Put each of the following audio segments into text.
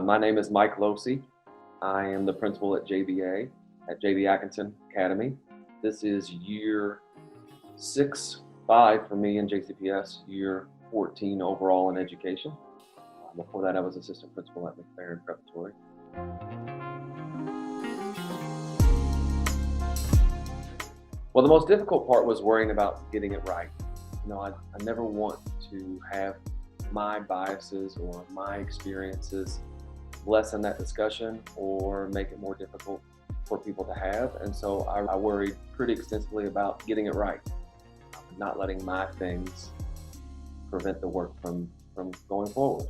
My name is Mike Lousey. I am the principal at JBA, at JB Atkinson Academy. This is year 5 for me in JCPS, year 14 overall in education. Before that, I was assistant principal at McLaren Preparatory. Well, the most difficult part was worrying about getting it right. I never want to have my biases or my experiences lessen that discussion or make it more difficult for people to have. And so I worried pretty extensively about getting it right, not letting my things prevent the work from going forward.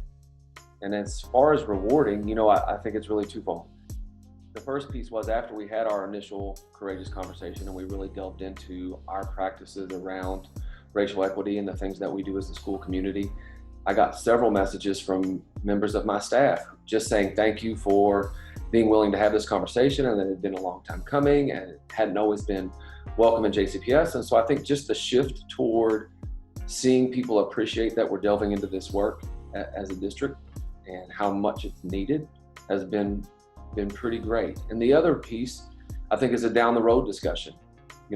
And as far as rewarding, I think it's really twofold. The first piece was after we had our initial courageous conversation and we really delved into our practices around racial equity and the things that we do as a school community, I got several messages from members of my staff just saying thank you for being willing to have this conversation, and that it had been a long time coming and it hadn't always been welcome in JCPS. And so I think just the shift toward seeing people appreciate that we're delving into this work as a district and how much it's needed has been pretty great. And the other piece, I think, is a down the road discussion.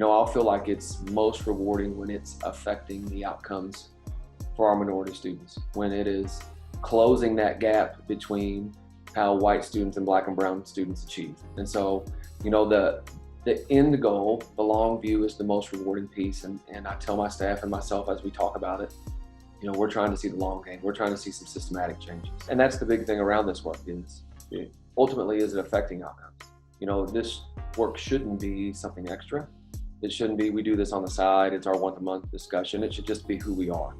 I'll feel like it's most rewarding when it's affecting the outcomes for our minority students, when it is closing that gap between how white students and Black and brown students achieve. And so, the end goal, the long view, is the most rewarding piece. And I tell my staff and myself as we talk about it, we're trying to see the long game. We're trying to see some systematic changes. And that's the big thing around this work is, ultimately, is it affecting outcomes? This work shouldn't be something extra. It shouldn't be, we do this on the side, it's our once-a-month discussion. It should just be who we are.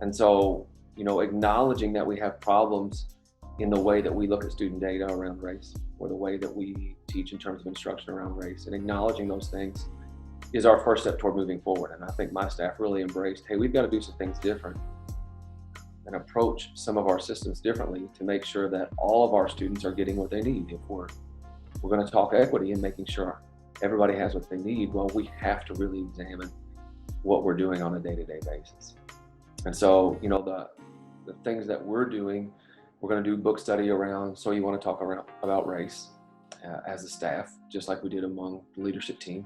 And so, acknowledging that we have problems in the way that we look at student data around race, or the way that we teach in terms of instruction around race, and acknowledging those things is our first step toward moving forward. And I think my staff really embraced, hey, we've got to do some things different and approach some of our systems differently to make sure that all of our students are getting what they need. If we're going to talk equity and making sure everybody has what they need, well, we have to really examine what we're doing on a day-to-day basis. And so, the things that we're doing, we're going to do book study around, so you want to talk about race as a staff, just like we did among the leadership team.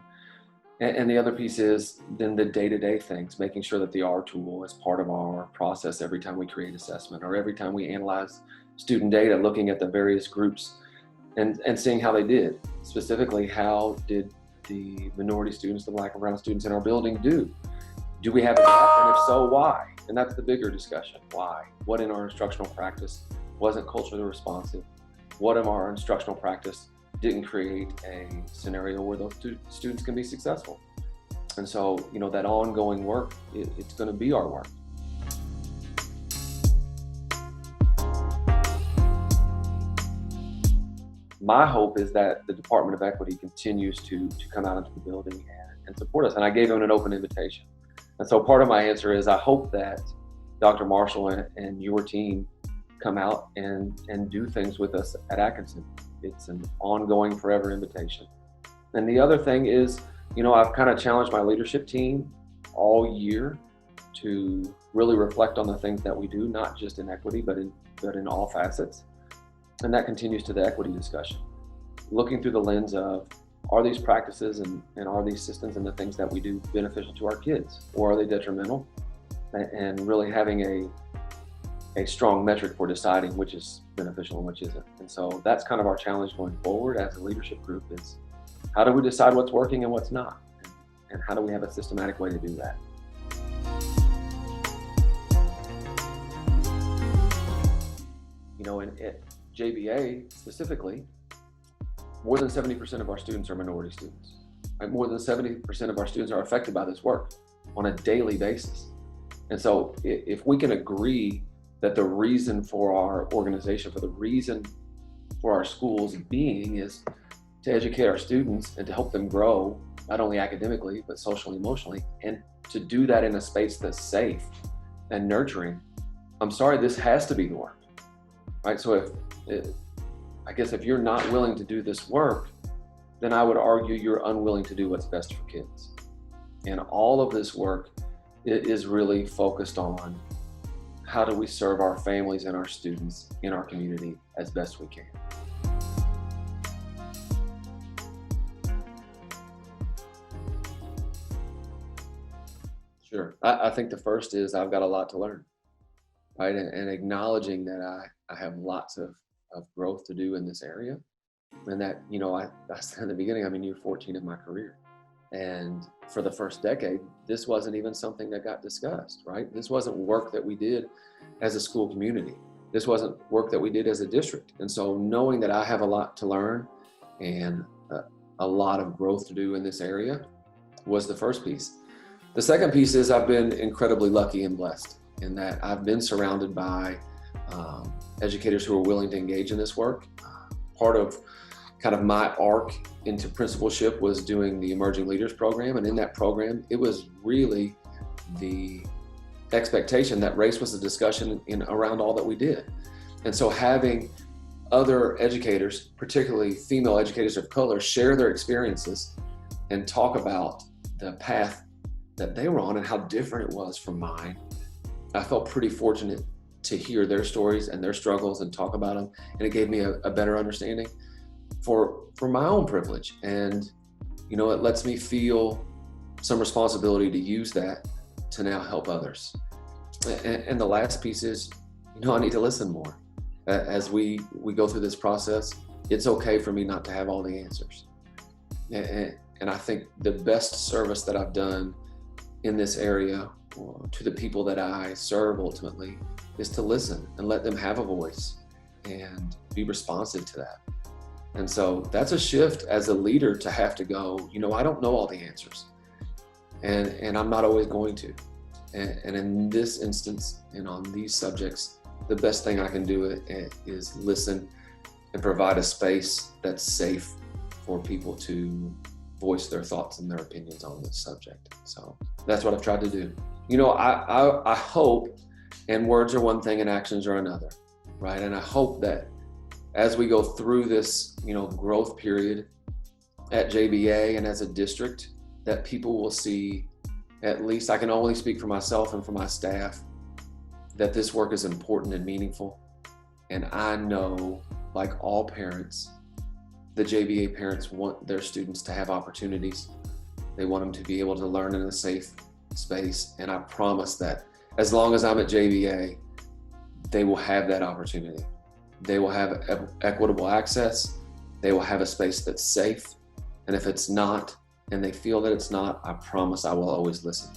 And the other piece is then the day-to-day things, making sure that the R tool is part of our process every time we create assessment or every time we analyze student data, looking at the various groups and seeing how they did. Specifically, how did the minority students, the Black and brown students in our building do? Do we have a gap? And if so, why? And that's the bigger discussion. Why? What in our instructional practice wasn't culturally responsive? What in our instructional practice didn't create a scenario where those students can be successful? And so, that ongoing work, it's going to be our work. My hope is that the Department of Equity continues to come out into the building and support us. And I gave them an open invitation. And so part of my answer is I hope that Dr. Marshall and your team come out and do things with us at Atkinson. It's an ongoing, forever invitation. And the other thing is, I've kind of challenged my leadership team all year to really reflect on the things that we do, not just in equity, but in all facets. And that continues to the equity discussion. Looking through the lens of, are these practices and are these systems and the things that we do beneficial to our kids, or are they detrimental? And really having a strong metric for deciding which is beneficial and which isn't. And so that's kind of our challenge going forward as a leadership group is, how do we decide what's working and what's not? And how do we have a systematic way to do that? At JBA specifically, more than 70% of our students are minority students. More than 70% of our students are affected by this work on a daily basis. And so if we can agree that the reason for our organization, for the reason for our schools being is to educate our students and to help them grow, not only academically, but socially, emotionally, and to do that in a space that's safe and nurturing, I'm sorry, this has to be the work, right? So if you're not willing to do this work, then I would argue you're unwilling to do what's best for kids. And all of this work is really focused on how do we serve our families and our students in our community as best we can. Sure. I think the first is I've got a lot to learn, right? And acknowledging that I have lots of growth to do in this area. And that, I said in the beginning, I'm in year 14 of my career. And for the first decade, this wasn't even something that got discussed, right? This wasn't work that we did as a school community. This wasn't work that we did as a district. And so knowing that I have a lot to learn and a lot of growth to do in this area was the first piece. The second piece is I've been incredibly lucky and blessed in that I've been surrounded by educators who are willing to engage in this work. Part of kind of my arc into principalship was doing the Emerging Leaders program. And in that program, it was really the expectation that race was a discussion around all that we did. And so having other educators, particularly female educators of color, share their experiences and talk about the path that they were on and how different it was from mine, I felt pretty fortunate to hear their stories and their struggles and talk about them. And it gave me a better understanding for my own privilege. And, it lets me feel some responsibility to use that to now help others. And the last piece is, I need to listen more. As we go through this process, it's okay for me not to have all the answers. And I think the best service that I've done in this area to the people that I serve ultimately is to listen and let them have a voice and be responsive to that. And so that's a shift as a leader to have to go, I don't know all the answers and I'm not always going to. And in this instance and on these subjects, the best thing I can do is listen and provide a space that's safe for people to voice their thoughts and their opinions on this subject. So that's what I've tried to do. I hope, and words are one thing and actions are another, right? And I hope that as we go through this, growth period at JBA and as a district, that people will see, at least I can only speak for myself and for my staff, that this work is important and meaningful. And I know, like all parents, the JBA parents want their students to have opportunities. They want them to be able to learn in a safe space. And I promise that as long as I'm at JBA, they will have that opportunity. They will have equitable access. They will have a space that's safe. And if it's not, and they feel that it's not, I promise I will always listen.